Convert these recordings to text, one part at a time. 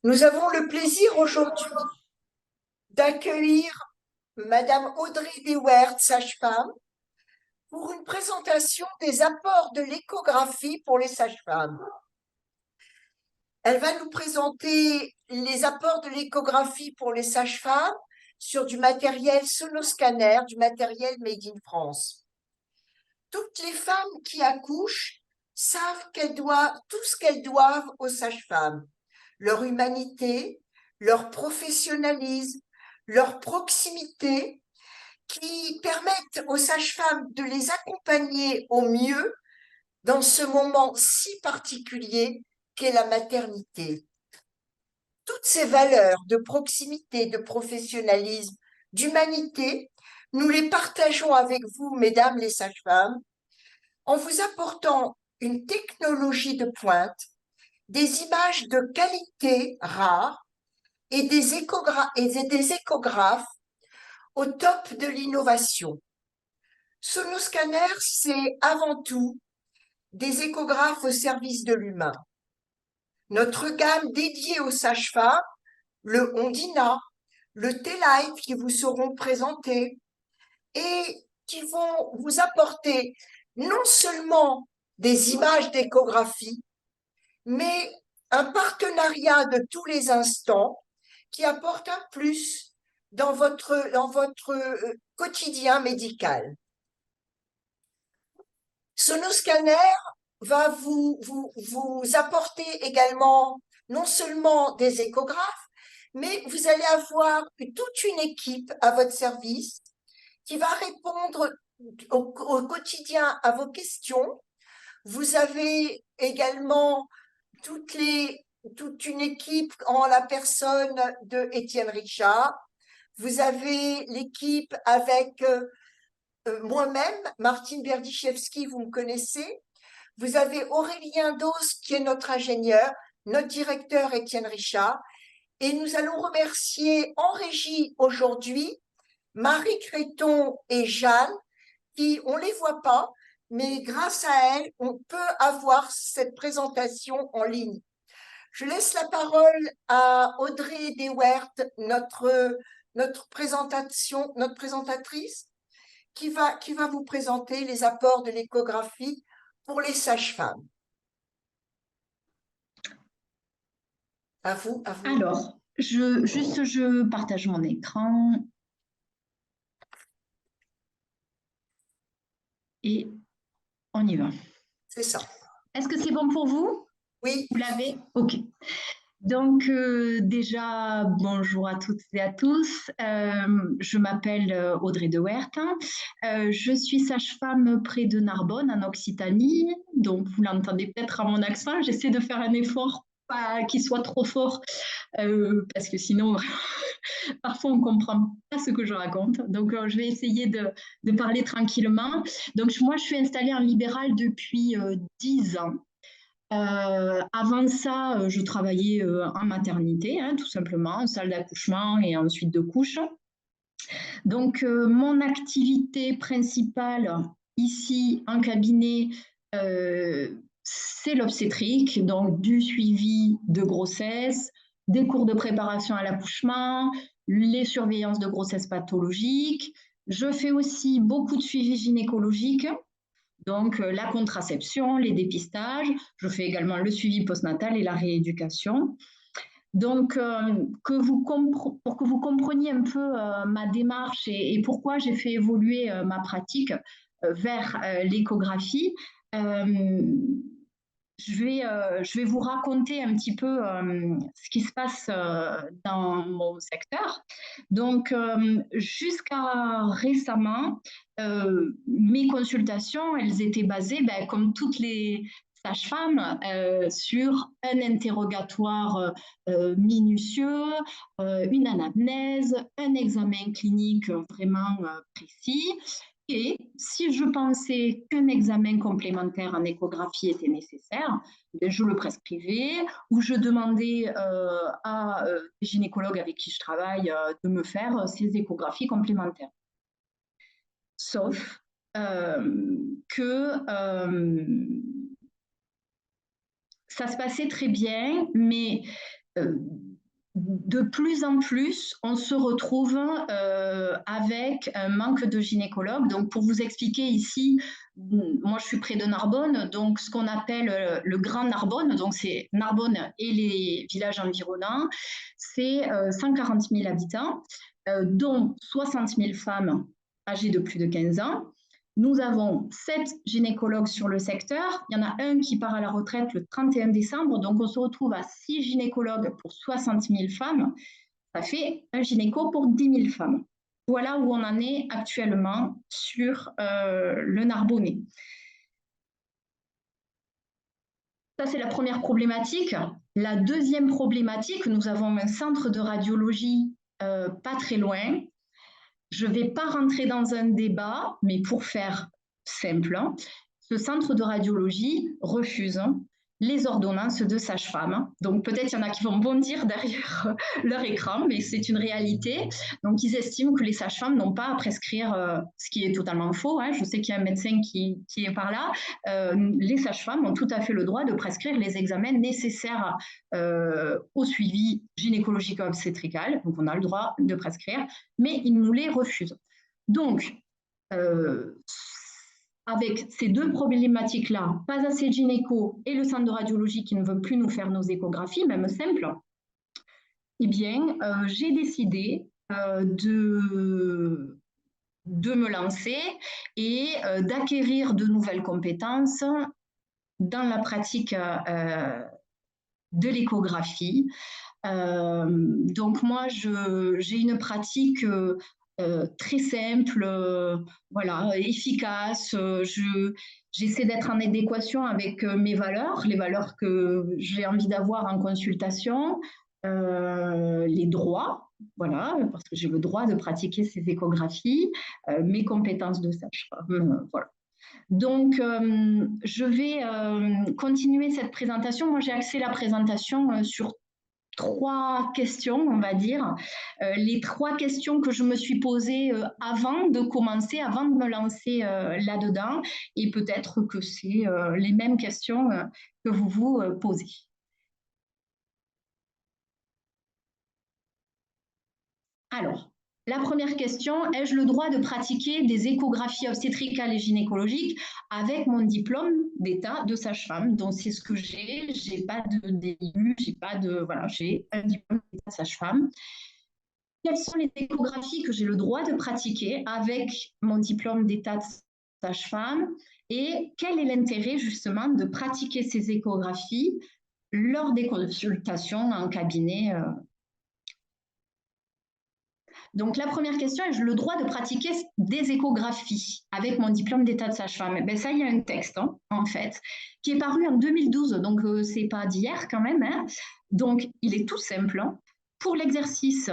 Nous avons le plaisir aujourd'hui d'accueillir Madame Audrey Dewert, sage-femme, pour une présentation des apports de l'échographie pour les sages-femmes. Elle va nous présenter les apports de l'échographie pour les sages-femmes sur du matériel Sonoscanner, du matériel Made in France. Toutes les femmes qui accouchent savent tout ce qu'elles doivent aux sages-femmes, leur humanité, leur professionnalisme, leur proximité, qui permettent aux sages-femmes de les accompagner au mieux dans ce moment si particulier qu'est la maternité. Toutes ces valeurs de proximité, de professionnalisme, d'humanité, nous les partageons avec vous, mesdames les sages-femmes, en vous apportant une technologie de pointe, des images de qualité rare et des échographes au top de l'innovation. Sonoscanner, c'est avant tout des échographes au service de l'humain. Notre gamme dédiée aux sages-femmes, le Ondina, le T-Light qui vous seront présentés et qui vont vous apporter non seulement des images d'échographie, mais un partenariat de tous les instants qui apporte un plus dans votre quotidien médical. Sonoscanner va vous apporter également non seulement des échographes, mais vous allez avoir toute une équipe à votre service qui va répondre au quotidien à vos questions. Vous avez également toute une équipe en la personne de Étienne Richard. Vous avez l'équipe avec moi-même, Martine Berdichevski, vous me connaissez. Vous avez Aurélien Dos, qui est notre ingénieur, notre directeur Étienne Richard. Et nous allons remercier en régie aujourd'hui Marie Créton et Jeanne, qui, on ne les voit pas, mais grâce à elles, on peut avoir cette présentation en ligne. Je laisse la parole à Audrey Dewert, notre présentatrice, qui va vous présenter les apports de l'échographie pour les sages-femmes. À vous, à vous. Alors, je partage mon écran et on y va. C'est ça. Est-ce que c'est bon pour vous? Oui. Vous l'avez? Ok. Donc déjà, bonjour à toutes et à tous. Je m'appelle Audrey Dewert. Je suis sage-femme près de Narbonne, en Occitanie. Donc vous l'entendez peut-être à mon accent. J'essaie de faire un effort, pas qu'il soit trop fort, parce que sinon, parfois on ne comprend pas ce que je raconte. Donc je vais essayer de parler tranquillement. Donc moi, je suis installée en libéral depuis 10 ans. Avant ça, je travaillais en maternité, hein, tout simplement, en salle d'accouchement et ensuite de couche. Donc, mon activité principale ici en cabinet, c'est l'obstétrique, donc du suivi de grossesse, des cours de préparation à l'accouchement, les surveillances de grossesse pathologique. Je fais aussi beaucoup de suivi gynécologique, donc la contraception, les dépistages. Je fais également le suivi postnatal et la rééducation. Donc, pour que vous compreniez un peu ma démarche et pourquoi j'ai fait évoluer ma pratique vers l'échographie, euh, je vais vous raconter un petit peu ce qui se passe dans mon secteur. Donc, jusqu'à récemment, mes consultations, elles étaient basées, ben, comme toutes les sages-femmes, sur un interrogatoire minutieux, une anamnèse, un examen clinique vraiment précis. Et si je pensais qu'un examen complémentaire en échographie était nécessaire, je le prescrivais ou je demandais à des gynécologues avec qui je travaille de me faire ces échographies complémentaires. Sauf que ça se passait très bien, mais de plus en plus, on se retrouve avec un manque de gynécologues. Donc, pour vous expliquer ici, moi, je suis près de Narbonne, donc ce qu'on appelle le Grand Narbonne, donc c'est Narbonne et les villages environnants, c'est 140 000 habitants, dont 60 000 femmes âgées de plus de 15 ans. Nous avons 7 gynécologues sur le secteur. Il y en a un qui part à la retraite le 31 décembre. Donc, on se retrouve à 6 gynécologues pour 60 000 femmes. Ça fait un gynéco pour 10 000 femmes. Voilà où on en est actuellement sur le Narbonnais. Ça, c'est la première problématique. La deuxième problématique, nous avons un centre de radiologie pas très loin. Je ne vais pas rentrer dans un débat, mais pour faire simple, ce centre de radiologie refuse les ordonnances de sage-femme. Donc peut-être il y en a qui vont bondir derrière leur écran, mais c'est une réalité. Donc ils estiment que les sages-femmes n'ont pas à prescrire, ce qui est totalement faux. Je sais qu'il y a un médecin qui est par là. Les sages-femmes ont tout à fait le droit de prescrire les examens nécessaires au suivi gynécologique obstétrical. Donc on a le droit de prescrire, mais ils nous les refusent. Donc, avec ces deux problématiques-là, pas assez de gynéco et le centre de radiologie qui ne veut plus nous faire nos échographies, même simples, eh bien, j'ai décidé de me lancer et d'acquérir de nouvelles compétences dans la pratique de l'échographie. Donc moi, j'ai une pratique très simple, voilà, efficace. J'essaie d'être en adéquation avec mes valeurs, les valeurs que j'ai envie d'avoir en consultation, les droits, voilà, parce que j'ai le droit de pratiquer ces échographies, mes compétences de sage-femme, voilà. Donc, je vais continuer cette présentation. Moi, j'ai axé la présentation sur 3 questions, on va dire. Les 3 questions que je me suis posées avant de commencer, avant de me lancer là-dedans. Et peut-être que c'est les mêmes questions que vous vous posez. Alors, la première question, ai-je le droit de pratiquer des échographies obstétricales et gynécologiques avec mon diplôme d'état de sage-femme? Donc, c'est ce que j'ai pas de DIU, j'ai pas de, voilà, j'ai un diplôme d'état de sage-femme. Quelles sont les échographies que j'ai le droit de pratiquer avec mon diplôme d'état de sage-femme? Et quel est l'intérêt justement de pratiquer ces échographies lors des consultations en cabinet? Donc, la première question, ai-je le droit de pratiquer des échographies avec mon diplôme d'état de sage-femme? Ben, ça, il y a un texte, en fait, qui est paru en 2012, donc c'est pas d'hier quand même. Donc, il est tout simple. Pour l'exercice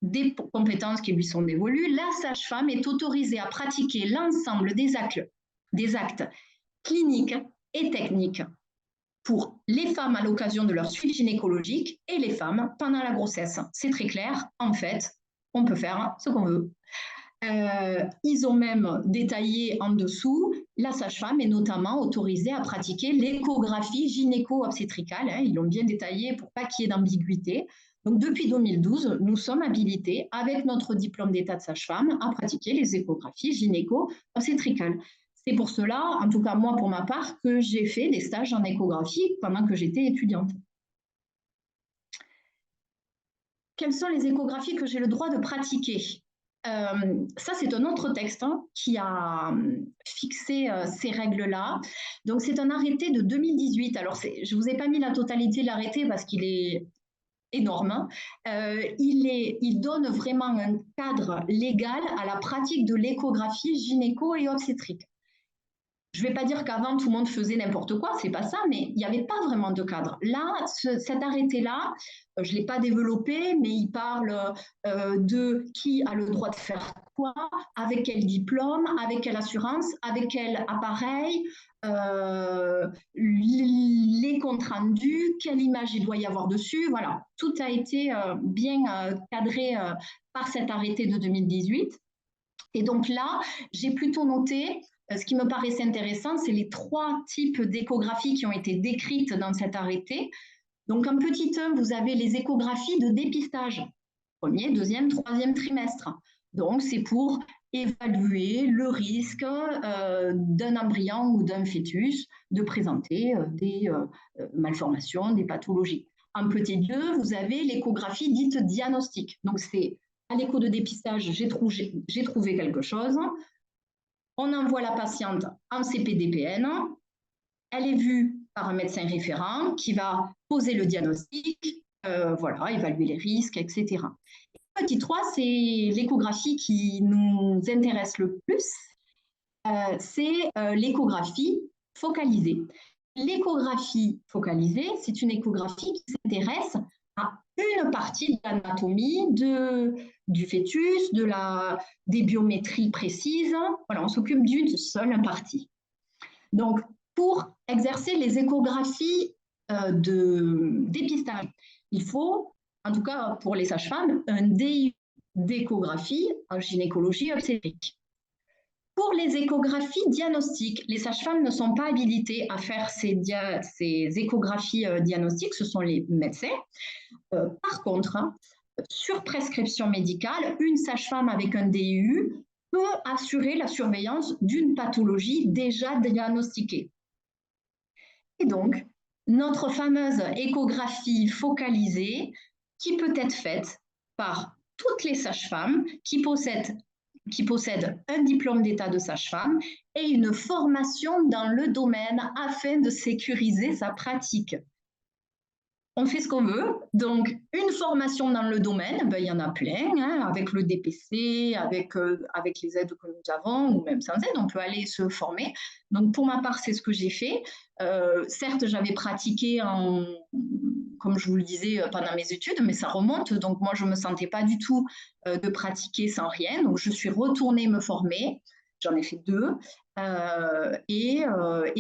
des compétences qui lui sont dévolues, la sage-femme est autorisée à pratiquer l'ensemble des actes cliniques et techniques pour les femmes à l'occasion de leur suivi gynécologique et les femmes pendant la grossesse. C'est très clair, en fait, on peut faire ce qu'on veut. Ils ont même détaillé en dessous, la sage-femme est notamment autorisée à pratiquer l'échographie gynéco-obstétricale. Ils l'ont bien détaillé pour pas qu'il y ait d'ambiguïté. Donc, depuis 2012, nous sommes habilités, avec notre diplôme d'état de sage-femme, à pratiquer les échographies gynéco-obstétricales. C'est pour cela, en tout cas moi pour ma part, que j'ai fait des stages en échographie pendant que j'étais étudiante. Quelles sont les échographies que j'ai le droit de pratiquer? Ça, c'est un autre texte qui a fixé ces règles-là. Donc, c'est un arrêté de 2018. Alors, je ne vous ai pas mis la totalité de l'arrêté parce qu'il est énorme. Il donne vraiment un cadre légal à la pratique de l'échographie gynéco et obstétrique. Je ne vais pas dire qu'avant, tout le monde faisait n'importe quoi, c'est pas ça, mais il n'y avait pas vraiment de cadre. Là, cet arrêté-là, je ne l'ai pas développé, mais il parle de qui a le droit de faire quoi, avec quel diplôme, avec quelle assurance, avec quel appareil, les comptes rendus, quelle image il doit y avoir dessus. Voilà, tout a été bien cadré par cet arrêté de 2018. Et donc là, j'ai plutôt noté, ce qui me paraissait intéressant, c'est les 3 types d'échographies qui ont été décrites dans cet arrêté. Donc, en petit 1, vous avez les échographies de dépistage, premier, deuxième, troisième trimestre. Donc, c'est pour évaluer le risque d'un embryon ou d'un fœtus de présenter des malformations, des pathologies. En petit 2, vous avez l'échographie dite diagnostique. Donc, c'est à l'écho de dépistage, j'ai trouvé quelque chose. On envoie la patiente en CPDPN. Elle est vue par un médecin référent qui va poser le diagnostic, voilà, évaluer les risques, etc. Et petit 3, c'est l'échographie qui nous intéresse le plus, c'est l'échographie focalisée. L'échographie focalisée, c'est une échographie qui s'intéresse à une partie de l'anatomie du fœtus, des biométries précises. Voilà, on s'occupe d'une seule partie. Donc, pour exercer les échographies de dépistage, il faut, en tout cas pour les sages-femmes, un DIU d'échographie en gynécologie obstétrique. Pour les échographies diagnostiques, les sages-femmes ne sont pas habilitées à faire ces échographies diagnostiques, ce sont les médecins. Par contre, sur prescription médicale, une sage-femme avec un DIU peut assurer la surveillance d'une pathologie déjà diagnostiquée. Et donc, notre fameuse échographie focalisée qui peut être faite par toutes les sages-femmes qui possèdent un diplôme d'état de sage-femme et une formation dans le domaine afin de sécuriser sa pratique. On fait ce qu'on veut, donc une formation dans le domaine, ben, il y en a plein, hein, avec le DPC, avec les aides que nous avons, ou même sans aide, on peut aller se former. Donc pour ma part, c'est ce que j'ai fait. Certes, j'avais pratiqué, comme je vous le disais, pendant mes études, mais ça remonte, donc moi je ne me sentais pas du tout de pratiquer sans rien, donc je suis retournée me former. J'en ai fait 2 et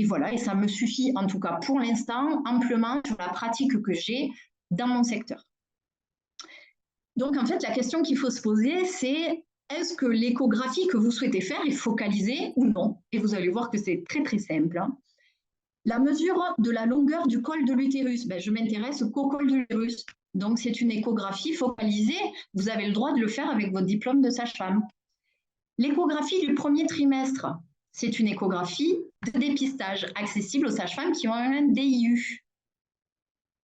voilà, et ça me suffit en tout cas pour l'instant amplement sur la pratique que j'ai dans mon secteur. Donc en fait, la question qu'il faut se poser, c'est est-ce que l'échographie que vous souhaitez faire est focalisée ou non? Et vous allez voir que c'est très très simple. Hein. La mesure de la longueur du col de l'utérus, ben, je m'intéresse qu'au col de l'utérus. Donc c'est une échographie focalisée, vous avez le droit de le faire avec votre diplôme de sage-femme. L'échographie du premier trimestre, c'est une échographie de dépistage accessible aux sages-femmes qui ont un DIU.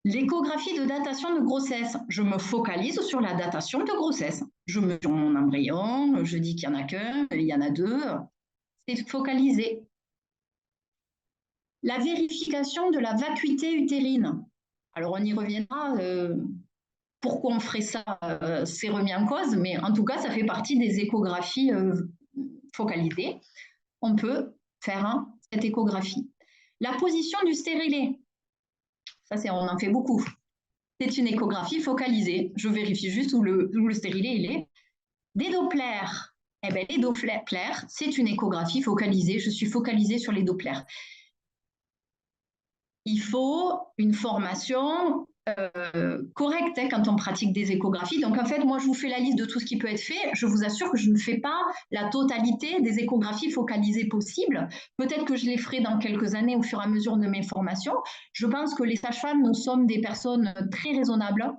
L'échographie de datation de grossesse, je me focalise sur la datation de grossesse. Je mesure mon embryon, je dis qu'il n'y en a qu'un, il y en a 2, c'est focalisé. La vérification de la vacuité utérine. Alors on y reviendra, pourquoi on ferait ça, c'est remis en cause, mais en tout cas, ça fait partie des échographies focalisées. On peut faire cette échographie. La position du stérilet, ça on en fait beaucoup. C'est une échographie focalisée. Je vérifie juste où le stérilet il est. Des Dopplers, eh bien, les Dopplers, c'est une échographie focalisée. Je suis focalisée sur les Dopplers. Il faut une formation correcte quand on pratique des échographies. Donc en fait, moi je vous fais la liste de tout ce qui peut être fait. Je vous assure que je ne fais pas la totalité des échographies focalisées possibles. Peut-être que je les ferai dans quelques années au fur et à mesure de mes formations. Je pense que les sages-femmes, nous sommes des personnes très raisonnables,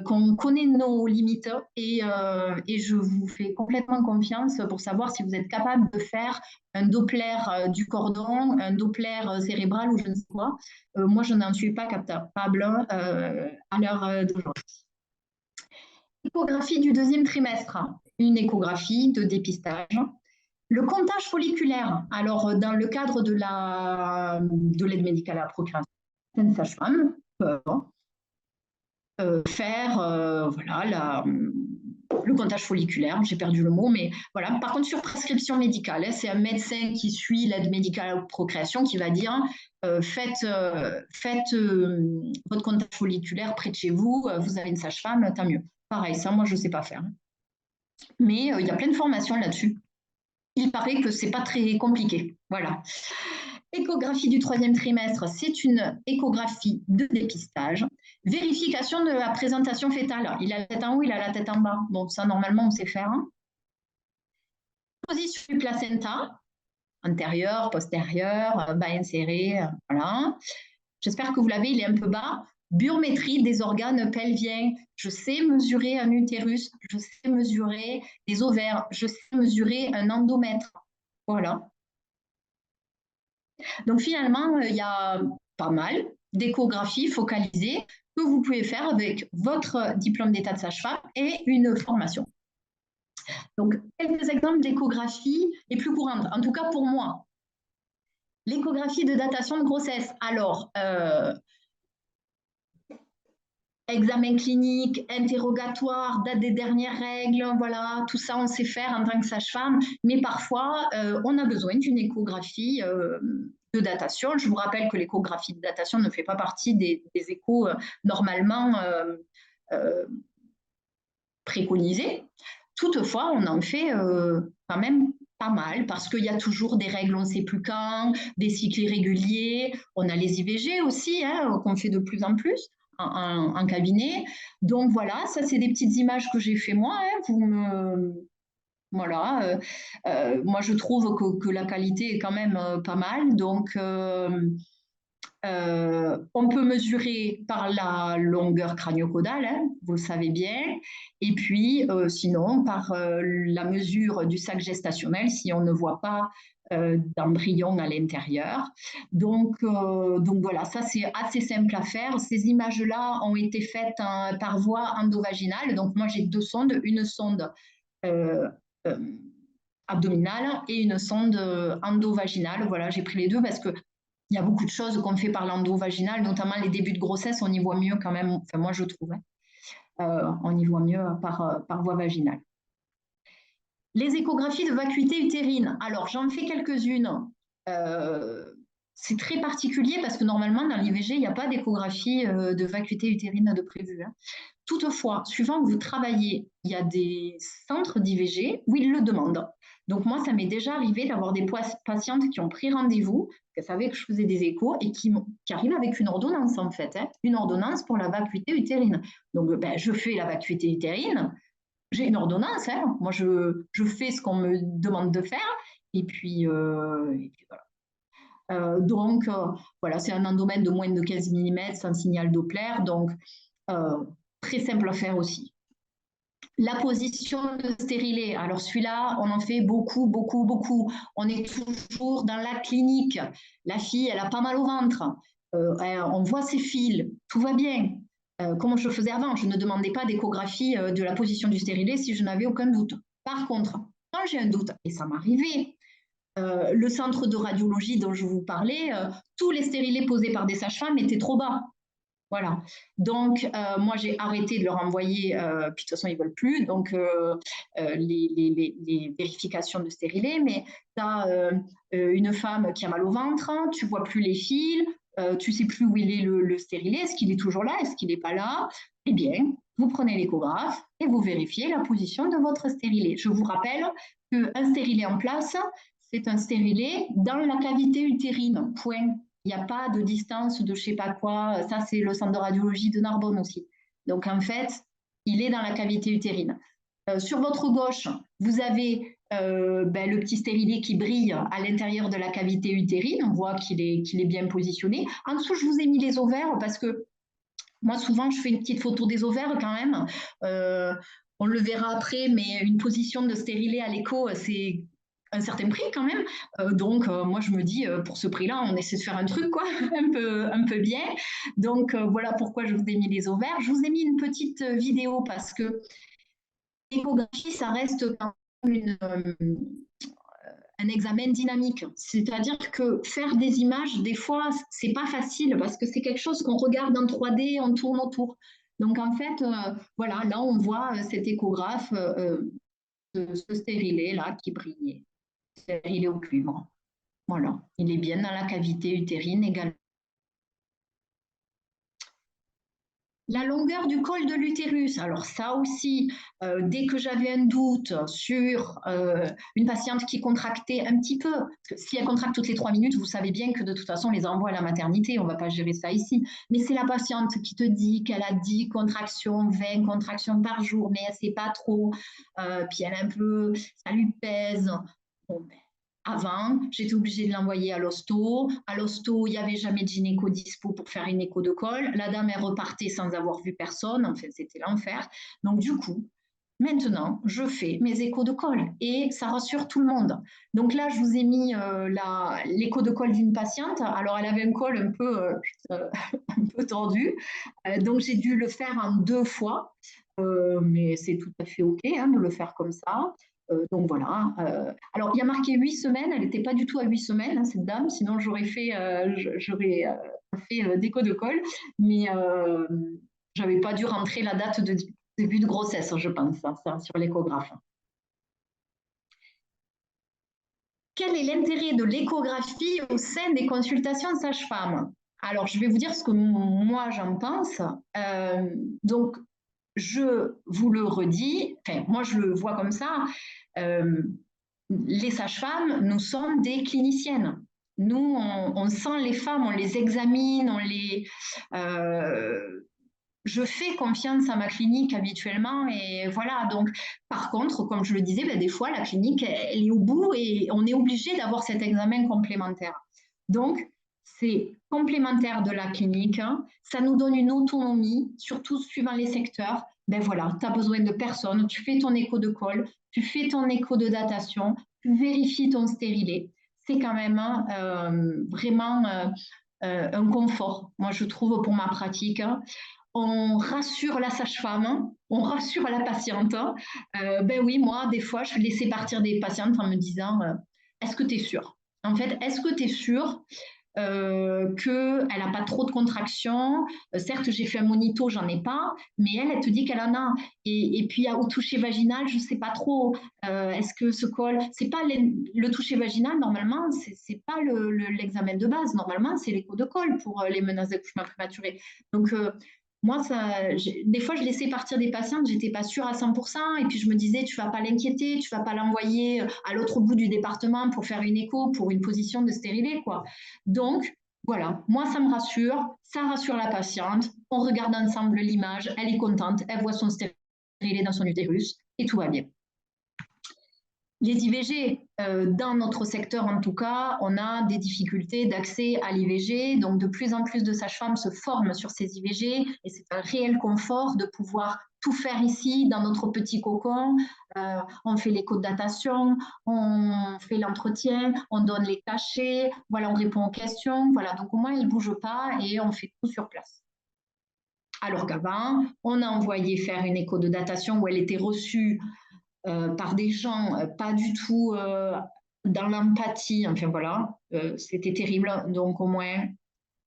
qu'on connaît nos limites et je vous fais complètement confiance pour savoir si vous êtes capable de faire un Doppler du cordon, un Doppler cérébral ou je ne sais quoi. Moi, je n'en suis pas capable à l'heure d'aujourd'hui. Échographie du deuxième trimestre, une échographie de dépistage. Le comptage folliculaire, alors dans le cadre de l'aide médicale à la procréation, certaines sages-femmes peuvent faire voilà, le comptage folliculaire, j'ai perdu le mot, mais voilà. Par contre, sur prescription médicale, hein, c'est un médecin qui suit l'aide médicale à la procréation qui va dire faites votre comptage folliculaire près de chez vous, vous avez une sage-femme, tant mieux. Pareil, ça, moi, je ne sais pas faire. Mais il y a plein de formations là-dessus. Il paraît que ce n'est pas très compliqué. Voilà. Échographie du troisième trimestre, c'est une échographie de dépistage. Vérification de la présentation fétale. Il a la tête en haut, il a la tête en bas. Bon, ça, normalement, on sait faire. Hein. Position du placenta, antérieur, postérieur, bas inséré, voilà. J'espère que vous l'avez, il est un peu bas. biométrie des organes pelviens. Je sais mesurer un utérus, je sais mesurer des ovaires, je sais mesurer un endomètre. Voilà. Donc finalement, il y a pas mal d'échographies focalisées que vous pouvez faire avec votre diplôme d'état de sage-femme et une formation. Donc, quelques exemples d'échographies les plus courantes, en tout cas pour moi. L'échographie de datation de grossesse. Alors, examen clinique, interrogatoire, date des dernières règles, voilà, tout ça on sait faire en tant que sage-femme, mais parfois on a besoin d'une échographie de datation. Je vous rappelle que l'échographie de datation ne fait pas partie des échos normalement préconisés. Toutefois, on en fait quand même pas mal parce qu'il y a toujours des règles, on ne sait plus quand, des cycles irréguliers. On a les IVG aussi, hein, qu'on fait de plus en plus en cabinet. Donc voilà, ça c'est des petites images que j'ai fait moi. Hein, vous me... Voilà, moi je trouve que la qualité est quand même pas mal. Donc on peut mesurer par la longueur crânio-caudale, hein, vous le savez bien, et puis sinon par la mesure du sac gestationnel si on ne voit pas d'embryon à l'intérieur. Donc voilà, ça c'est assez simple à faire. Ces images-là ont été faites par voie endovaginale. Donc moi j'ai deux sondes, une sonde euh, euh, abdominale et une sonde endovaginale. Voilà, j'ai pris les deux parce que il y a beaucoup de choses qu'on fait par l'endovaginal, notamment les débuts de grossesse, on y voit mieux quand même, enfin moi je trouve, hein, on y voit mieux par voie vaginale. Les échographies de vacuité utérine, alors j'en fais quelques-unes. C'est très particulier parce que normalement dans l'IVG, il n'y a pas d'échographie de vacuité utérine de prévu. Hein. Toutefois, suivant que vous travaillez, il y a des centres d'IVG où ils le demandent. Donc moi, ça m'est déjà arrivé d'avoir des patientes qui ont pris rendez-vous, qui savaient que je faisais des échos et qui arrivent avec une ordonnance en fait, hein, une ordonnance pour la vacuité utérine. Donc ben, je fais la vacuité utérine, j'ai une ordonnance, hein, moi je fais ce qu'on me demande de faire et puis voilà. Donc voilà, c'est un endomètre de moins de 15 mm sans signal Doppler, donc très simple à faire aussi. La position de stérilet, alors celui-là, on en fait beaucoup, beaucoup, beaucoup. On est toujours dans la clinique. La fille, elle a pas mal au ventre. On voit ses fils, tout va bien. Comme je faisais avant, je ne demandais pas d'échographie de la position du stérilet si je n'avais aucun doute. Par contre, quand j'ai un doute, et ça m'arrivait, le centre de radiologie dont je vous parlais, tous les stérilets posés par des sages-femmes étaient trop bas. Voilà. Donc, moi, j'ai arrêté de leur envoyer, puis de toute façon, ils ne veulent plus, donc les vérifications de stérilés, mais tu as une femme qui a mal au ventre, tu ne vois plus les fils, tu ne sais plus où il est le stérilet, est-ce qu'il est toujours là, est-ce qu'il n'est pas là? Eh bien, vous prenez l'échographe et vous vérifiez la position de votre stérilet. Je vous rappelle qu'un stérilet en place, c'est un stérilet dans la cavité utérine, point. Il n'y a pas de distance de je ne sais pas quoi. Ça, c'est le centre de radiologie de Narbonne aussi. Donc, en fait, il est dans la cavité utérine. Sur votre gauche, vous avez le petit stérilet qui brille à l'intérieur de la cavité utérine. On voit qu'il est bien positionné. En dessous, je vous ai mis les ovaires parce que moi, souvent, je fais une petite photo des ovaires quand même. On le verra après, mais une position de stérilet à l'écho, c'est un certain prix quand même. Donc, moi, je me dis, pour ce prix-là, on essaie de faire un truc, quoi, un peu bien. Donc, voilà pourquoi je vous ai mis les ovaires. Je vous ai mis une petite vidéo parce que l'échographie, ça reste quand même un examen dynamique. C'est-à-dire que faire des images, des fois, c'est pas facile parce que c'est quelque chose qu'on regarde en 3D, on tourne autour. Donc, en fait, voilà, là, on voit cet échographe, ce stérilet là qui brillait. Stérilet au cuivre. Voilà, il est bien dans la cavité utérine également. La longueur du col de l'utérus, alors ça aussi, dès que j'avais un doute sur une patiente qui contractait un petit peu, parce que si elle contracte toutes les 3 minutes, vous savez bien que de toute façon, on les envoie à la maternité, on ne va pas gérer ça ici. Mais c'est la patiente qui te dit qu'elle a 10 contractions, 20 contractions par jour, mais elle ne sait pas trop, puis elle a un peu, ça lui pèse. Bon, ben, Avant, j'étais obligée de l'envoyer à l'hosto. À l'hosto, il n'y avait jamais de gynéco dispo pour faire une écho de col. La dame, elle repartait sans avoir vu personne. Enfin, c'était l'enfer. Donc, du coup, maintenant, je fais mes échos de col et ça rassure tout le monde. Donc là, je vous ai mis l'écho de col d'une patiente. Alors, elle avait un col un peu tordu. Donc, j'ai dû le faire en 2 fois. Mais c'est tout à fait OK hein, de le faire comme ça. Donc voilà. Alors, il y a marqué 8 semaines. Elle n'était pas du tout à 8 semaines, hein, cette dame. Sinon, j'aurais fait déco de col. Mais je n'avais pas dû rentrer la date de début de grossesse, je pense, hein, ça, sur l'échographe. Quel est l'intérêt de l'échographie au sein des consultations de sage-femme? Alors, je vais vous dire ce que moi j'en pense. Donc, je vous le redis, enfin, moi je le vois comme ça, les sages-femmes, nous sommes des cliniciennes. Nous, on sent les femmes, on les examine, je fais confiance à ma clinique habituellement et voilà. Donc, par contre, comme je le disais, ben, des fois, la clinique, elle est au bout et on est obligé d'avoir cet examen complémentaire. Donc, c'est complémentaire de la clinique. Hein. Ça nous donne une autonomie, surtout suivant les secteurs. Ben voilà, tu as besoin de personne. Tu fais ton écho de col, tu fais ton écho de datation, tu vérifies ton stérilet. C'est quand même vraiment un confort, moi je trouve, pour ma pratique. On rassure la sage-femme, on rassure la patiente. Ben oui, moi, des fois, je laissais partir des patientes en me disant est-ce que tu es sûre? En fait, est-ce que tu es sûre qu'elle n'a pas trop de contractions? Certes, j'ai fait un monito, j'en ai pas, mais elle te dit qu'elle en a. Et puis, au toucher vaginal, je ne sais pas trop. Est-ce que ce col. C'est pas le toucher vaginal, normalement, c'est pas l'examen de base. Normalement, c'est l'écho de col pour les menaces d'accouchement prématuré. Donc, moi, des fois, je laissais partir des patientes, j'étais pas sûre à 100%, et puis je me disais, tu vas pas l'inquiéter, tu vas pas l'envoyer à l'autre bout du département pour faire une écho, pour une position de stérilet, quoi. Donc, voilà, moi, ça me rassure, ça rassure la patiente, on regarde ensemble l'image, elle est contente, elle voit son stérilet dans son utérus, et tout va bien. Les IVG, dans notre secteur en tout cas, on a des difficultés d'accès à l'IVG. Donc, de plus en plus de sages-femmes se forment sur ces IVG et c'est un réel confort de pouvoir tout faire ici, dans notre petit cocon. On fait l'écho de datation, on fait l'entretien, on donne les cachets, voilà, on répond aux questions. Voilà, donc au moins, elle ne bouge pas et on fait tout sur place. Alors qu'avant, on a envoyé faire une écho de datation où elle était reçue par des gens pas du tout dans l'empathie. Enfin voilà, c'était terrible. Donc au moins,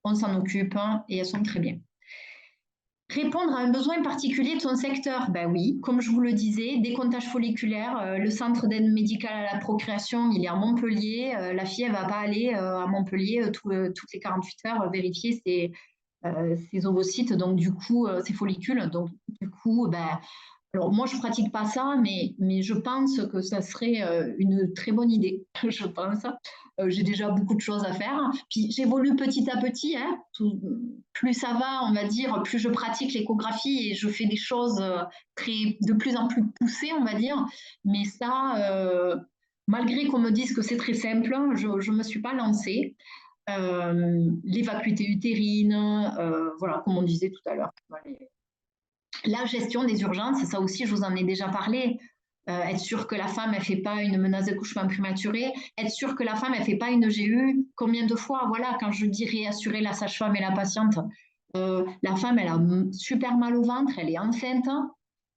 on s'en occupe hein, et elles sont très bien. Répondre à un besoin particulier de son secteur, ben oui, comme je vous le disais, décomptage folliculaire, le centre d'aide médicale à la procréation, il est à Montpellier. La fille, elle ne va pas aller à Montpellier toutes les 48 heures vérifier ses ovocytes, donc du coup, ses follicules. Donc du coup, ben, alors moi, je ne pratique pas ça, mais je pense que ça serait une très bonne idée, je pense. J'ai déjà beaucoup de choses à faire. Puis j'évolue petit à petit. Hein. Plus ça va, on va dire, plus je pratique l'échographie et je fais des choses de plus en plus poussées, on va dire. Mais ça, malgré qu'on me dise que c'est très simple, je ne me suis pas lancée. Les vacuités utérines, voilà, comme on disait tout à l'heure. La gestion des urgences, ça aussi, je vous en ai déjà parlé. Être sûr que la femme, elle ne fait pas une menace d'accouchement prématuré, être sûr que la femme, elle ne fait pas une GU. Combien de fois, voilà, quand je dis réassurer la sage-femme et la patiente, la femme, elle a super mal au ventre, elle est enceinte.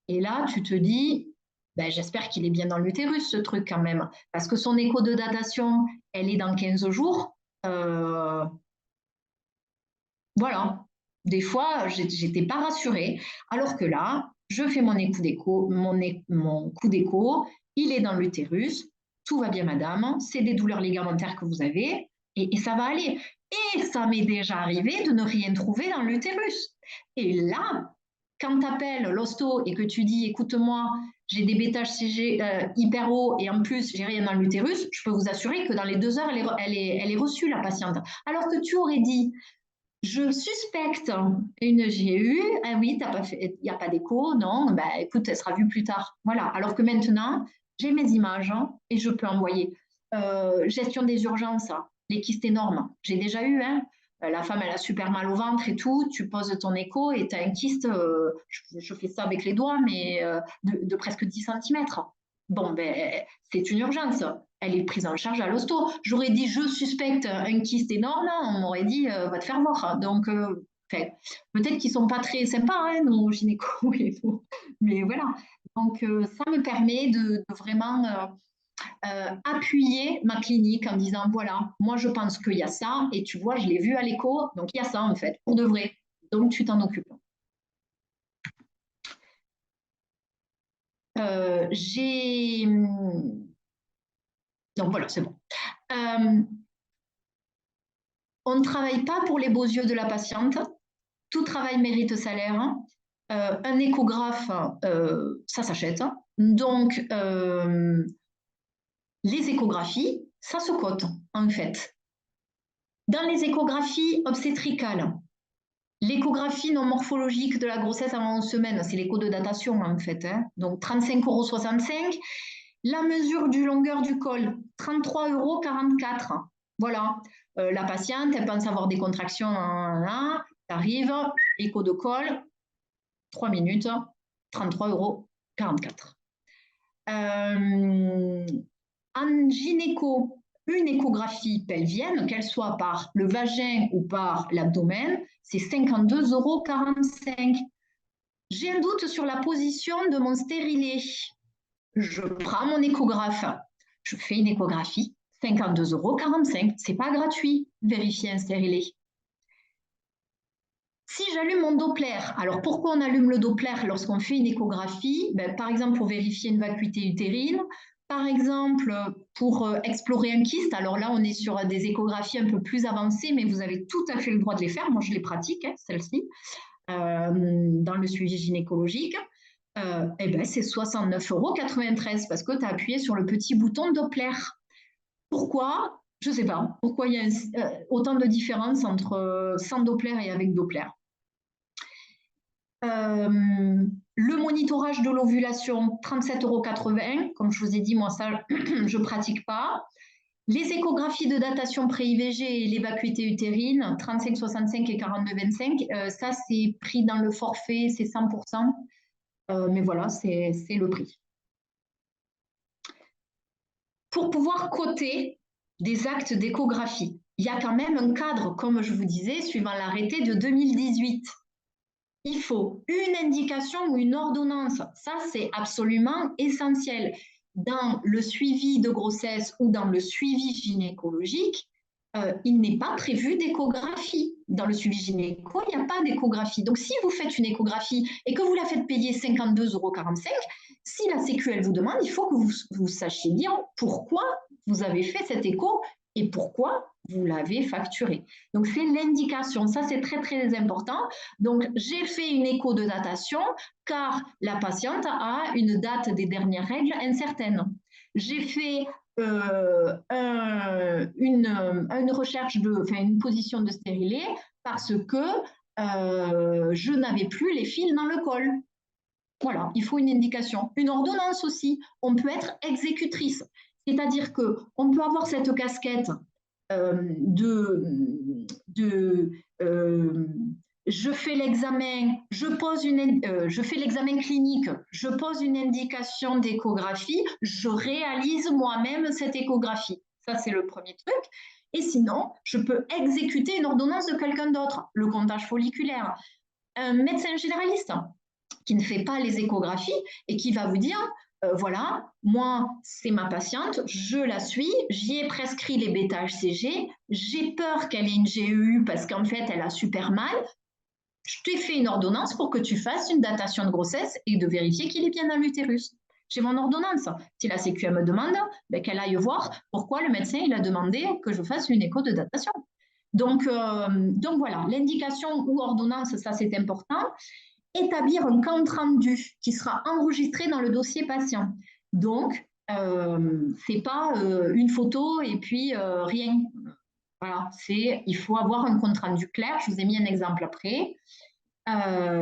Et là, tu te dis, ben, j'espère qu'il est bien dans l'utérus, ce truc quand même. Parce que son écho de datation, elle est dans 15 jours. Voilà. Des fois, j'étais pas rassurée. Alors que là, je fais mon coup d'écho, il est dans l'utérus, tout va bien, madame, c'est des douleurs ligamentaires que vous avez, et ça va aller. Et ça m'est déjà arrivé de ne rien trouver dans l'utérus. Et là, quand tu appelles l'hosto et que tu dis, écoute-moi, j'ai des bêta-HCG hyper hauts et en plus, j'ai rien dans l'utérus, je peux vous assurer que dans les 2 heures, elle est reçue, la patiente. Alors que tu aurais dit, je suspecte une GU. Ah oui, il n'y a pas d'écho, non, bah, écoute, elle sera vue plus tard. Voilà. Alors que maintenant, j'ai mes images hein, et je peux envoyer. gestion des urgences, les kystes énormes. J'ai déjà eu, hein, la femme, elle a super mal au ventre et tout. Tu poses ton écho et tu as un kyste, je fais ça avec les doigts, mais de presque 10 centimètres. Bon, ben, c'est une urgence. Elle est prise en charge à l'hosto. J'aurais dit, je suspecte un kyste énorme. On m'aurait dit, va te faire voir. Donc, peut-être qu'ils ne sont pas très sympas, hein, nos gynécos et tout. Mais voilà. Donc, ça me permet de vraiment appuyer ma clinique en disant, voilà, moi, je pense qu'il y a ça. Et tu vois, je l'ai vu à l'écho. Donc, il y a ça, en fait, pour de vrai. Donc, tu t'en occupes. J'ai... Donc, voilà, c'est bon. On ne travaille pas pour les beaux yeux de la patiente. Tout travail mérite salaire. Un échographe, ça s'achète. Donc, les échographies, ça se cote, en fait. Dans les échographies obstétricales, l'échographie non morphologique de la grossesse avant 11 semaines, c'est l'écho de datation, en fait. Hein. Donc, 35,65 €. La mesure du longueur du col, 33,44 €. Voilà. La patiente, elle pense avoir des contractions. T'arrives, écho de col, 3 minutes, 33,44 €. En gynéco, une échographie pelvienne, qu'elle soit par le vagin ou par l'abdomen, c'est 52,45 €. J'ai un doute sur la position de mon stérilet. Je prends mon échographe, je fais une échographie, 52,45 €. C'est pas gratuit, vérifier un stérilet. Si j'allume mon Doppler, alors pourquoi on allume le Doppler lorsqu'on fait une échographie? Ben, par exemple, pour vérifier une vacuité utérine, par exemple, pour explorer un kyste. Alors là, on est sur des échographies un peu plus avancées, mais vous avez tout à fait le droit de les faire. Moi, je les pratique, hein, celles-ci, dans le suivi gynécologique. Eh ben, c'est 69,93 € parce que tu as appuyé sur le petit bouton Doppler. Pourquoi? Je ne sais pas. Pourquoi il y a autant de différence entre sans Doppler et avec Doppler. Le monitorage de l'ovulation, 37,80 €. Comme je vous ai dit, moi, ça, je ne pratique pas. Les échographies de datation pré-IVG et les vacuités utérines, 35,65 € et 42,25 €. Ça, c'est pris dans le forfait, c'est 100%. Mais voilà, c'est le prix. Pour pouvoir coter des actes d'échographie, il y a quand même un cadre, comme je vous disais, suivant l'arrêté de 2018. Il faut une indication ou une ordonnance. Ça, c'est absolument essentiel. Dans le suivi de grossesse ou dans le suivi gynécologique, il n'est pas prévu d'échographie. Dans le suivi gynéco, il n'y a pas d'échographie. Donc, si vous faites une échographie et que vous la faites payer 52,45 €, si la Sécu, elle vous demande, il faut que vous sachiez dire pourquoi vous avez fait cet écho et pourquoi vous l'avez facturé. Donc, c'est l'indication. Ça, c'est très, très important. Donc, j'ai fait une écho de datation car la patiente a une date des dernières règles incertaine. J'ai fait une recherche une position de stérilet parce que je n'avais plus les fils dans le col. Voilà, il faut une indication. Une ordonnance aussi. On peut être exécutrice. C'est-à-dire qu'on peut avoir cette casquette je fais l'examen, je fais l'examen clinique, je pose une indication d'échographie, je réalise moi-même cette échographie. Ça, c'est le premier truc. Et sinon, je peux exécuter une ordonnance de quelqu'un d'autre, le comptage folliculaire. Un médecin généraliste qui ne fait pas les échographies et qui va vous dire voilà, moi, c'est ma patiente, je la suis, j'y ai prescrit les bêta-HCG, j'ai peur qu'elle ait une GEU parce qu'en fait, elle a super mal. Je t'ai fait une ordonnance pour que tu fasses une datation de grossesse et de vérifier qu'il est bien dans l'utérus. J'ai mon ordonnance. Si la Sécu me demande, ben, qu'elle aille voir pourquoi le médecin il a demandé que je fasse une écho de datation. Donc voilà, l'indication ou ordonnance, ça c'est important. Établir un compte rendu qui sera enregistré dans le dossier patient. Donc, c'est pas une photo et puis rien. Voilà, il faut avoir un compte rendu clair. Je vous ai mis un exemple après.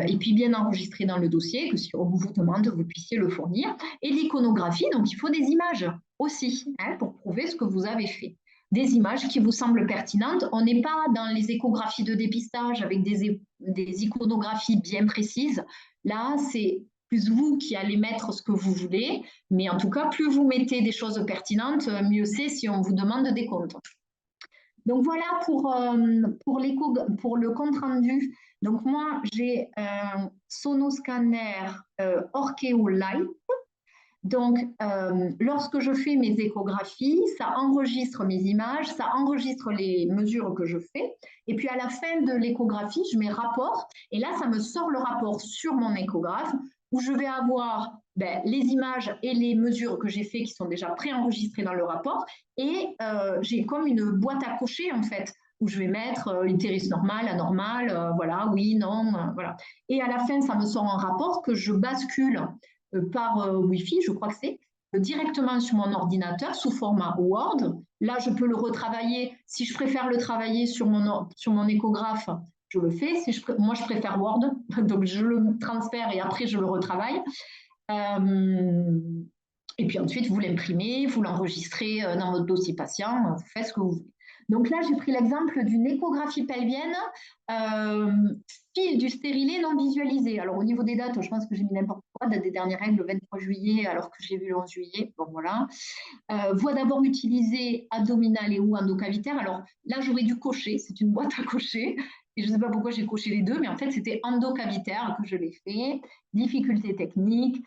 Et puis bien enregistré dans le dossier, que si on vous demande, vous puissiez le fournir. Et l'iconographie, donc il faut des images. aussi, hein, pour prouver ce que vous avez fait. Des images qui vous semblent pertinentes. On n'est pas dans les échographies de dépistage avec des iconographies bien précises. Là, c'est plus vous qui allez mettre ce que vous voulez, mais en tout cas, plus vous mettez des choses pertinentes, mieux c'est si on vous demande des comptes. Donc voilà pour le compte rendu. Donc moi, j'ai un Sonoscanner Orcheo Lite. Donc, lorsque je fais mes échographies, ça enregistre mes images, ça enregistre les mesures que je fais. Et puis, à la fin de l'échographie, je mets rapport. Et là, ça me sort le rapport sur mon échographe où je vais avoir les images et les mesures que j'ai fait qui sont déjà préenregistrées dans le rapport. Et j'ai comme une boîte à cocher, en fait, où je vais mettre l'utérus normal, anormal, voilà, oui, non, voilà. Et à la fin, ça me sort un rapport que je bascule par Wi-Fi, je crois que c'est, directement sur mon ordinateur sous format Word. Là, je peux le retravailler. Si je préfère le travailler sur mon échographe, je le fais. Moi, je préfère Word, donc je le transfère et après, je le retravaille. Et puis ensuite, vous l'imprimez, vous l'enregistrez dans votre dossier patient, vous faites ce que vous voulez. Donc là, j'ai pris l'exemple d'une échographie pelvienne fil du stérilet non visualisé. Alors au niveau des dates, je pense que j'ai mis n'importe quoi, date des dernières règles, le 23 juillet, alors que j'ai vu le 11 juillet. Bon, voilà. Voie d'abord utilisée abdominale et ou endocavitaire. Alors là, j'aurais dû cocher, c'est une boîte à cocher. Et je ne sais pas pourquoi j'ai coché les deux, mais en fait, c'était endocavitaire que je l'ai fait. Difficulté technique,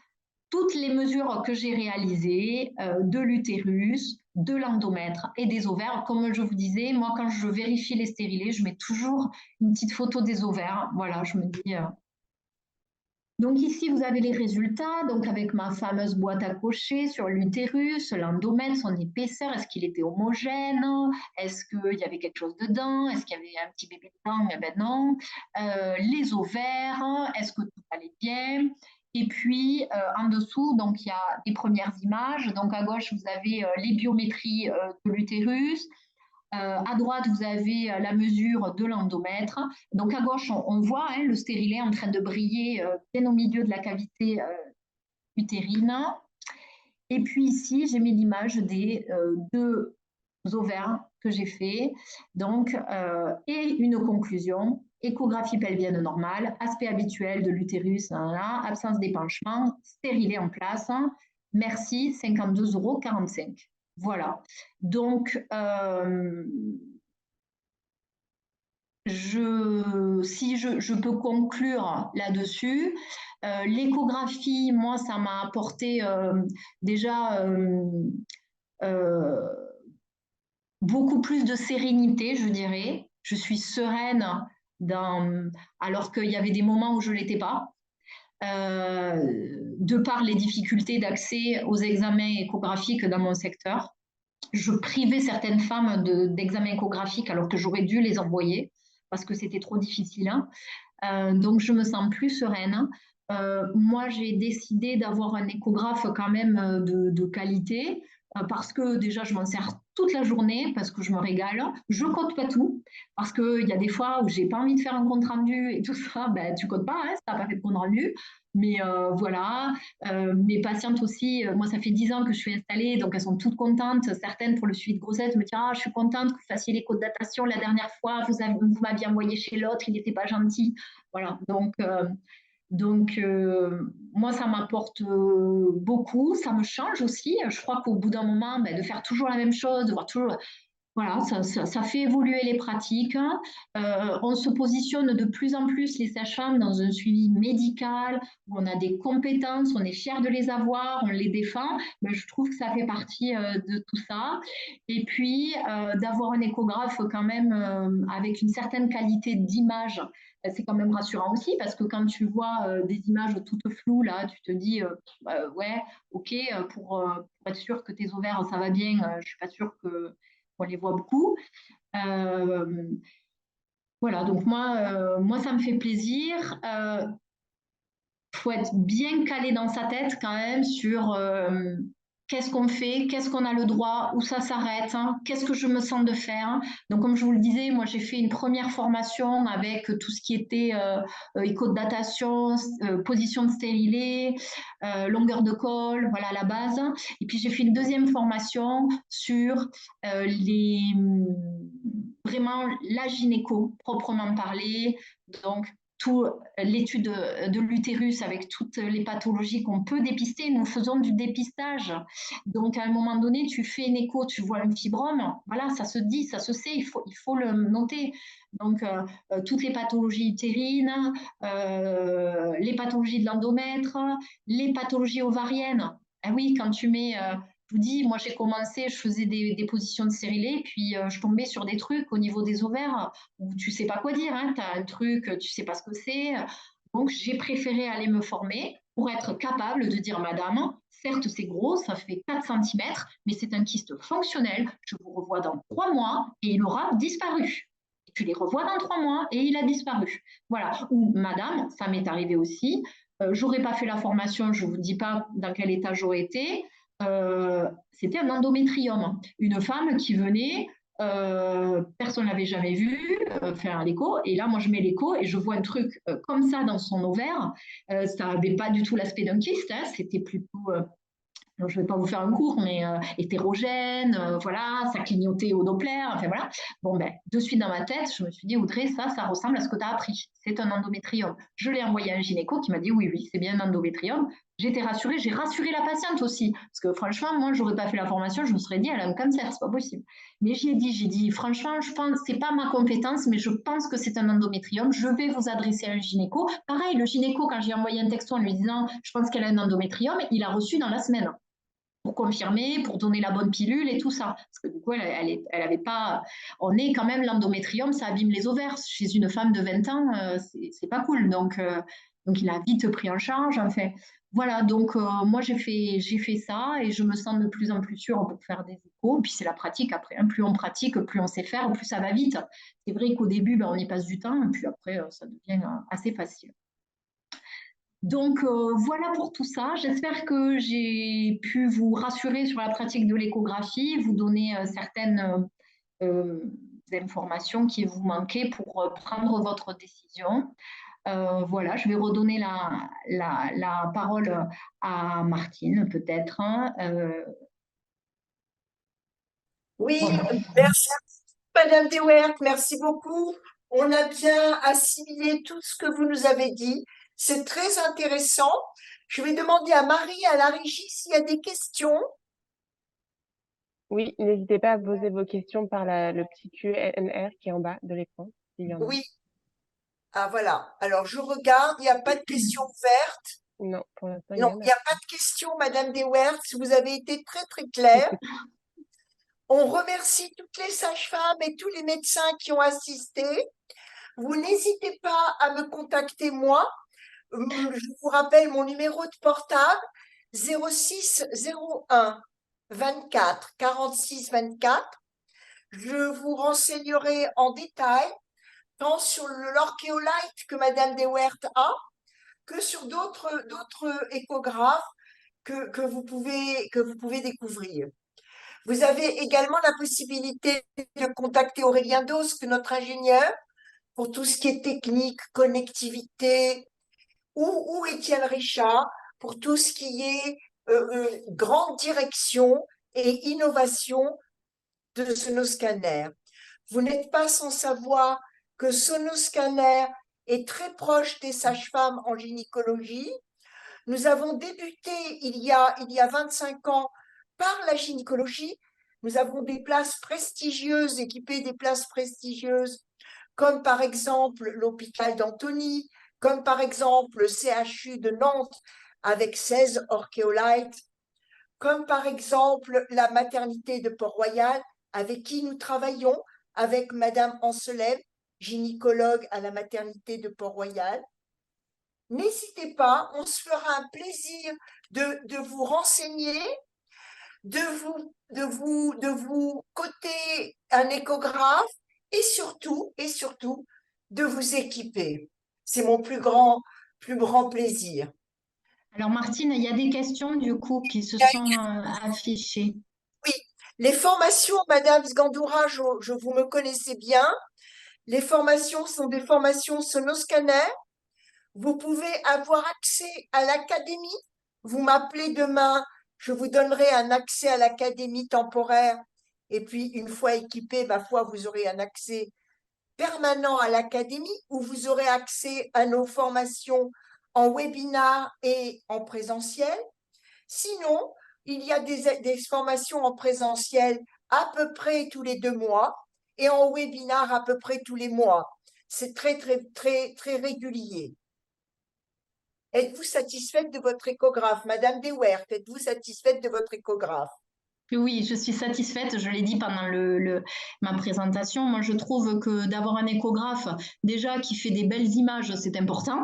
toutes les mesures que j'ai réalisées de l'utérus, de l'endomètre et des ovaires. Comme je vous disais, moi, quand je vérifie les stérilés, je mets toujours une petite photo des ovaires. Voilà, je me dis... Donc ici, vous avez les résultats, donc avec ma fameuse boîte à cocher sur l'utérus, l'endomètre, son épaisseur, est-ce qu'il était homogène? Est-ce qu'il y avait quelque chose dedans? Est-ce qu'il y avait un petit bébé dedans? Eh ben non. Les ovaires, est-ce que tout allait bien? Et puis, en dessous, donc il y a les premières images. Donc à gauche, vous avez les biométries de l'utérus. À droite, vous avez la mesure de l'endomètre. Donc à gauche, on voit le stérilet en train de briller bien au milieu de la cavité utérine. Et puis ici, j'ai mis l'image des deux ovaires que j'ai fait. Donc, et une conclusion, échographie pelvienne normale, aspect habituel de l'utérus, absence d'épanchement, stérilet en place. Merci, 52,45 €. Voilà. Donc, si je peux conclure là-dessus, l'échographie, moi, ça m'a apporté déjà beaucoup plus de sérénité, je dirais. Je suis sereine alors qu'il y avait des moments où je ne l'étais pas. De par les difficultés d'accès aux examens échographiques dans mon secteur. Je privais certaines femmes d'examens échographiques alors que j'aurais dû les envoyer parce que c'était trop difficile. Donc, je me sens plus sereine. Moi, j'ai décidé d'avoir un échographe quand même de qualité parce que déjà, je m'en sers toute la journée parce que je me régale. Je ne code pas tout parce qu'il y a des fois où je n'ai pas envie de faire un compte rendu et tout ça, tu ne codes pas, si tu n'as pas fait de compte rendu. Mais voilà, mes patientes aussi, moi ça fait 10 ans que je suis installée, donc elles sont toutes contentes. Certaines pour le suivi de grossesse me disent je suis contente que vous fassiez les codes de datation la dernière fois, vous m'aviez envoyé chez l'autre, il n'était pas gentil. Voilà, donc moi ça m'apporte beaucoup, ça me change aussi. Je crois qu'au bout d'un moment, de faire toujours la même chose, de voir toujours... Voilà, ça fait évoluer les pratiques. On se positionne de plus en plus les sages-femmes dans un suivi médical où on a des compétences, on est fiers de les avoir, on les défend. Mais je trouve que ça fait partie de tout ça. Et puis d'avoir un échographe quand même avec une certaine qualité d'image, c'est quand même rassurant aussi parce que quand tu vois des images toutes floues là, tu te dis ouais, ok, pour être sûr que tes ovaires ça va bien, je suis pas sûre que on les voit beaucoup. Voilà, donc moi, ça me fait plaisir. Faut être bien calé dans sa tête quand même sur qu'est-ce qu'on fait, qu'est-ce qu'on a le droit, où ça s'arrête, hein, qu'est-ce que je me sens de faire. Donc, comme je vous le disais, moi, j'ai fait une première formation avec tout ce qui était écho de datation, position de stérilet, longueur de col, voilà la base. Et puis, j'ai fait une deuxième formation sur vraiment la gynéco, proprement parlé. Donc, tout l'étude de l'utérus avec toutes les pathologies qu'on peut dépister. Nous faisons du dépistage. Donc, à un moment donné, tu fais une écho, tu vois un fibrome. Voilà, ça se dit, ça se sait, il faut le noter. Donc, toutes les pathologies utérines, les pathologies de l'endomètre, les pathologies ovariennes. Ah oui, quand tu mets je vous dis, moi j'ai commencé, je faisais des positions de stérilet, puis je tombais sur des trucs au niveau des ovaires où tu sais pas quoi dire, hein, tu as un truc, tu sais pas ce que c'est. Donc j'ai préféré aller me former pour être capable de dire, madame, certes c'est gros, ça fait 4 cm, mais c'est un kyste fonctionnel, je vous revois dans 3 mois et il aura disparu. Et tu les revois dans 3 mois et il a disparu. Voilà. Ou madame, ça m'est arrivé aussi, j'aurais pas fait la formation, je vous dis pas dans quel état j'aurais été, c'était un endométrium. Une femme qui venait, personne ne l'avait jamais vu, faire l'écho. Et là, moi, je mets l'écho et je vois un truc comme ça dans son ovaire. Ça n'avait pas du tout l'aspect d'un kyste, hein, c'était plutôt je ne vais pas vous faire un cours, mais hétérogène, voilà, ça clignotait au Doppler, enfin voilà. Bon, ben, de suite dans ma tête, je me suis dit, Audrey, ça ressemble à ce que tu as appris. C'est un endométrium. Je l'ai envoyé à un gynéco qui m'a dit, oui, oui, c'est bien un endométrium. J'étais rassurée, j'ai rassuré la patiente aussi. Parce que franchement, moi, je n'aurais pas fait la formation, je me serais dit, elle a un cancer, c'est pas possible. Mais j'ai dit, franchement, je pense, c'est pas ma compétence, mais je pense que c'est un endométrium. Je vais vous adresser à un gynéco. Pareil, le gynéco, quand j'ai envoyé un texto en lui disant, je pense qu'elle a un endométrium, il a reçu dans la semaine pour confirmer, pour donner la bonne pilule et tout ça. Parce que du coup, elle avait pas. On est quand même l'endométrium, ça abîme les ovaires. Chez une femme de 20 ans, c'est pas cool. Donc, il a vite pris en charge. Enfin, voilà. Donc, moi, j'ai fait ça et je me sens de plus en plus sûre pour faire des échos. Puis c'est la pratique après. Hein. Plus on pratique, plus on sait faire, plus ça va vite. C'est vrai qu'au début, ben, on y passe du temps, et puis après, ça devient assez facile. Donc voilà pour tout ça. J'espère que j'ai pu vous rassurer sur la pratique de l'échographie, vous donner certaines informations qui vous manquaient pour prendre votre décision. Voilà, je vais redonner la parole à Martine, peut-être. Hein. Oui, Voilà. merci Madame Dewert, merci beaucoup. On a bien assimilé tout ce que vous nous avez dit. C'est très intéressant. Je vais demander à Marie, à la régie, s'il y a des questions. Oui, n'hésitez pas à poser vos questions par le petit Q&R qui est en bas de l'écran, s'il y en a. Oui. Ah voilà. Alors je regarde, il n'y a pas de questions ouvertes. Non, pour l'instant, il Non, y en il n'y a. a pas de questions, Madame Dewert. Vous avez été très très claire. On remercie toutes les sages-femmes et tous les médecins qui ont assisté. Vous n'hésitez pas à me contacter moi. Je vous rappelle mon numéro de portable 06 01 24 46 24. Je vous renseignerai en détail tant sur l'orchéolite que Madame Dewert a que sur d'autres échographes que vous pouvez découvrir. Vous avez également la possibilité de contacter Aurélien Dosque, notre ingénieur, pour tout ce qui est technique, connectivité, ou Étienne Richard pour tout ce qui est grande direction et innovation de Sonoscanner. Vous n'êtes pas sans savoir que Sonoscanner est très proche des sages-femmes en gynécologie. Nous avons débuté il y a 25 ans par la gynécologie. Nous avons des places prestigieuses, équipées des places prestigieuses, comme par exemple l'hôpital d'Antony, comme par exemple le CHU de Nantes avec 16 orchéolites, comme par exemple la maternité de Port-Royal avec qui nous travaillons, avec Madame Anselem, gynécologue à la maternité de Port-Royal. N'hésitez pas, on se fera un plaisir de vous renseigner, de vous coter un échographe et surtout, de vous équiper. C'est mon plus grand plaisir. Alors Martine, il y a des questions du coup qui se sont affichées. Oui, les formations, Madame Sgandoura, vous me connaissez bien. Les formations sont des formations Sonoscanner. Vous pouvez avoir accès à l'académie. Vous m'appelez demain, je vous donnerai un accès à l'académie temporaire. Et puis, une fois équipé, ma foi, vous aurez un accès permanent à l'académie où vous aurez accès à nos formations en webinar et en présentiel. Sinon, il y a des formations en présentiel à peu près tous les 2 mois et en webinar à peu près tous les mois. C'est très, très, très, très régulier. Êtes-vous satisfaite de votre échographe? Madame Dewert, êtes-vous satisfaite de votre échographe? Oui, je suis satisfaite, je l'ai dit pendant ma présentation. Moi, je trouve que d'avoir un échographe, déjà, qui fait des belles images, c'est important,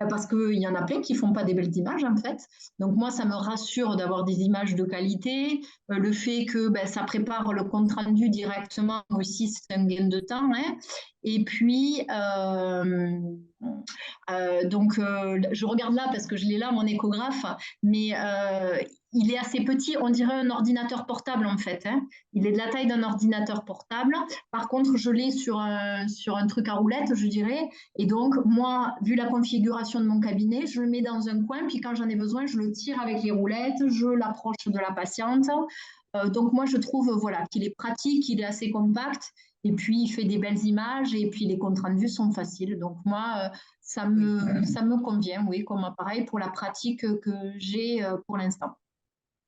parce qu'il y en a plein qui ne font pas des belles images, en fait. Donc, moi, ça me rassure d'avoir des images de qualité. Le fait que ben, ça prépare le compte-rendu directement aussi, c'est un gain de temps, hein. Et puis, je regarde là parce que je l'ai là, mon échographe, mais il est assez petit, on dirait un ordinateur portable en fait, hein. Il est de la taille d'un ordinateur portable. Par contre, je l'ai sur un truc à roulettes, je dirais. Et donc, moi, vu la configuration de mon cabinet, je le mets dans un coin, puis quand j'en ai besoin, je le tire avec les roulettes, je l'approche de la patiente. Donc, moi, je trouve voilà, qu'il est pratique, il est assez compact, et puis il fait des belles images, et puis les comptes rendus sont faciles. Donc, moi, ça me convient, oui, comme appareil pour la pratique que j'ai pour l'instant.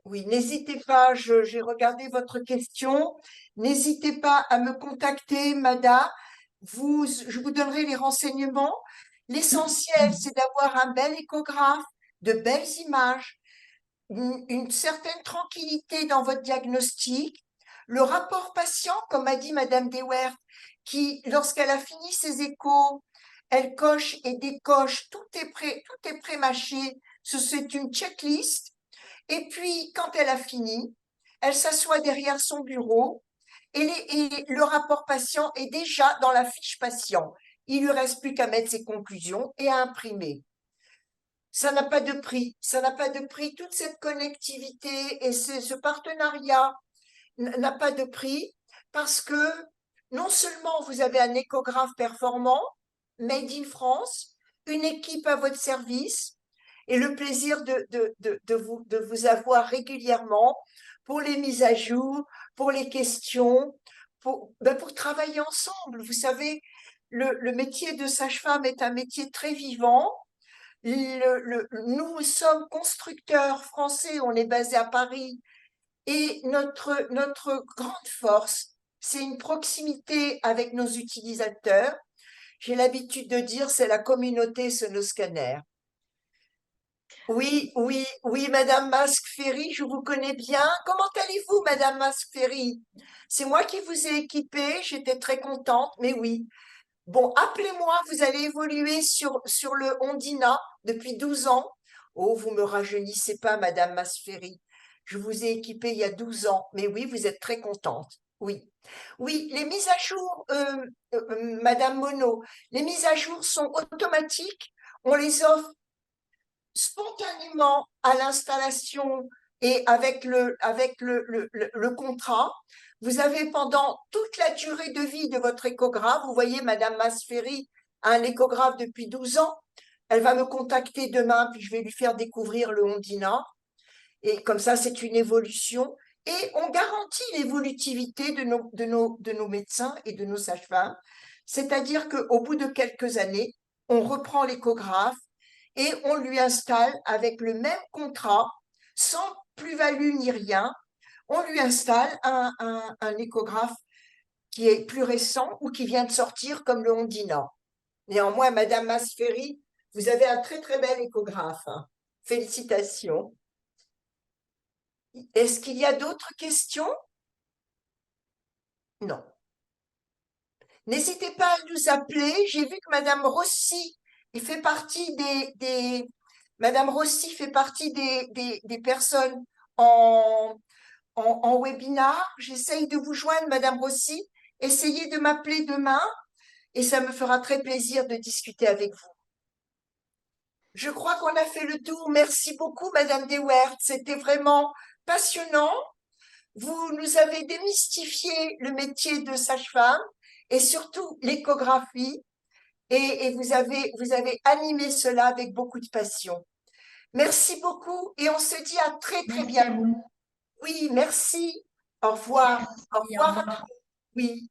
Oui, n'hésitez pas, j'ai regardé votre question. N'hésitez pas à me contacter, Madame. Je vous donnerai les renseignements. L'essentiel, c'est d'avoir un bel échographe, de belles images, une certaine tranquillité dans votre diagnostic. Le rapport patient, comme a dit Madame Dewert, qui, lorsqu'elle a fini ses échos, elle coche et décoche, tout est prêt, tout est pré-mâché. C'est une checklist. Et puis, quand elle a fini, elle s'assoit derrière son bureau et le rapport patient est déjà dans la fiche patient. Il lui reste plus qu'à mettre ses conclusions et à imprimer. Ça n'a pas de prix, ça n'a pas de prix. Toute cette connectivité et ce partenariat n'a pas de prix parce que non seulement vous avez un échographe performant, made in France, une équipe à votre service et le plaisir de vous avoir régulièrement pour les mises à jour, pour les questions, pour travailler ensemble. Vous savez, le métier de sage-femme est un métier très vivant. Nous sommes constructeurs français, on est basé à Paris, et notre grande force, c'est une proximité avec nos utilisateurs. J'ai l'habitude de dire, c'est la communauté Sonoscanner. Oui, oui, oui, Madame Masque-Ferry, je vous connais bien. Comment allez-vous, Madame Masque-Ferry? C'est moi qui vous ai équipée, j'étais très contente, mais oui. Bon, appelez-moi, vous allez évoluer sur le Ondina depuis 12 ans. Oh, vous me rajeunissez pas, Madame Masferry. Je vous ai équipée il y a 12 ans, mais oui, vous êtes très contente. Oui. Oui, les mises à jour, Madame Monod, les mises à jour sont automatiques. On les offre spontanément à l'installation et avec le contrat. Vous avez pendant toute la durée de vie de votre échographe, vous voyez, Madame Masferry a un échographe depuis 12 ans. Elle va me contacter demain, puis je vais lui faire découvrir le Ondina. Et comme ça, c'est une évolution. Et on garantit l'évolutivité de nos médecins et de nos sages-femmes. C'est-à-dire qu'au bout de quelques années, on reprend l'échographe et on lui installe avec le même contrat, sans plus-value ni rien, on lui installe un échographe qui est plus récent ou qui vient de sortir comme le Ondina. Néanmoins, Madame Masferry, vous avez un très très bel échographe. Félicitations. Est-ce qu'il y a d'autres questions? Non. N'hésitez pas à nous appeler. J'ai vu que Madame Rossi fait partie Madame Rossi fait partie des personnes en, en webinar. J'essaye de vous joindre, Madame Rossi. Essayez de m'appeler demain et ça me fera très plaisir de discuter avec vous. Je crois qu'on a fait le tour. Merci beaucoup, Madame Dewert. C'était vraiment passionnant. Vous nous avez démystifié le métier de sage-femme et surtout l'échographie. Et vous avez animé cela avec beaucoup de passion. Merci beaucoup et on se dit à très, très Merci à bientôt. vous. Oui, merci. Au revoir. Au Merci, au revoir. revoir. Oui.